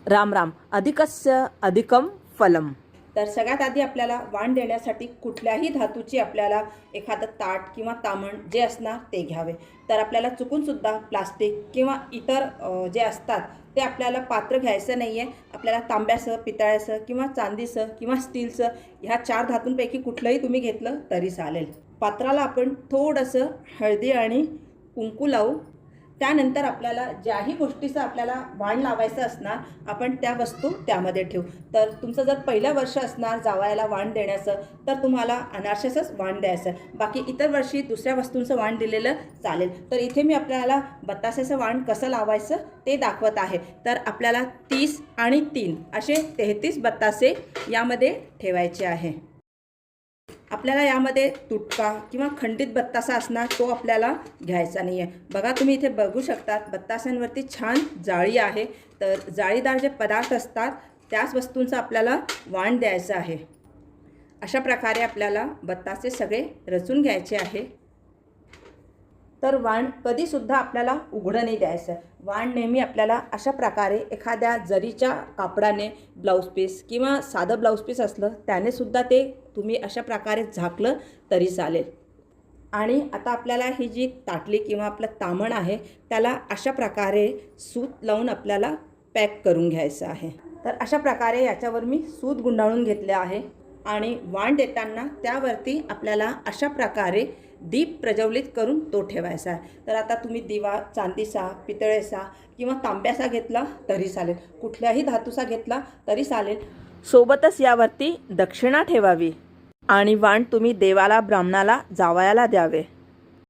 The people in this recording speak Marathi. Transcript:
राम राम. अधिकस्य अधिकम फलम. तर सगळ्यात आधी आपल्याला वाण देण्यासाठी कुठल्याही धातूची आपल्याला एखादं ताट किंवा तामण जे असणार ते घ्यावे. तर आपल्याला चुकूनसुद्धा प्लास्टिक किंवा इतर जे असतात ते आपल्याला पात्र घ्यायचं नाही आहे. आपल्याला तांब्यासह, पितळाचं किंवा चांदीचं किंवा स्टीलचं ह्या 4 धातूंपैकी कुठलंही तुम्ही घेतलं तरी चालेल. पात्राला आपण थोडंसं हळदी आणि कुंकू लावू. त्यानंतर आपल्याला ज्याही गोष्टीचं आपल्याला वाण लावायचं असणार आपण त्या वस्तू त्यामध्ये ठेवू. तर तुमचं जर पहिलं वर्ष असणार जावयाला वाण देण्याचं तर तुम्हाला अनारशाचंच वाण द्यायचं. बाकी इतर वर्षी दुसऱ्या वस्तूंचं वाण दिलेलं चालेल. तर इथे मी आपल्याला बताशाचं वाण कसं लावायचं ते दाखवत आहे. तर आपल्याला 30 आणि 3 असे 33 बतासे यामध्ये ठेवायचे आहे. आपल्याला यामध्ये तुटका किंवा खंडित बत्तासा असणार तो आपल्याला घ्यायचा नाही आहे. बघा तुम्ही इथे बघू शकतात बत्ताशांवरती छान जाळी आहे. तर जाळीदार जे पदार्थ असतात त्याच वस्तूंचं आपल्याला वाण द्यायचं आहे. अशा प्रकारे आपल्याला बत्तासे सगळे रचून घ्यायचे आहे. तर वाण कधीसुद्धा आपल्याला उघडं नाही द्यायचं. वाण नेहमी आपल्याला अशा प्रकारे एखाद्या जरीच्या कापडाने ब्लाऊज पीस किंवा साधं ब्लाऊज पीस असलं त्याने सुद्धा ते तुम्ही अशा प्रकारे झाकलं तरी चालेल. आणि आता आपल्याला ही जी ताटली किंवा आपलं तामण आहे त्याला अशा प्रकारे सूत लावून आपल्याला पॅक करून घ्यायचं आहे. तर अशा प्रकारे याच्यावर मी सूत गुंडाळून घेतले आहे. आणि वाण देताना त्यावरती आपल्याला अशा प्रकारे दीप प्रज्वलित करून तो ठेवायचा आहे. तर आता तुम्ही दिवा चांदीचा, पितळेचा किंवा तांब्याचा घेतला तरी चालेल, कुठल्याही धातूचा घेतला तरी चालेल. सोबतच यावरती दक्षिणा ठेवावी आणि वाण तुम्ही देवाला, ब्राह्मणाला, जावयाला द्यावे.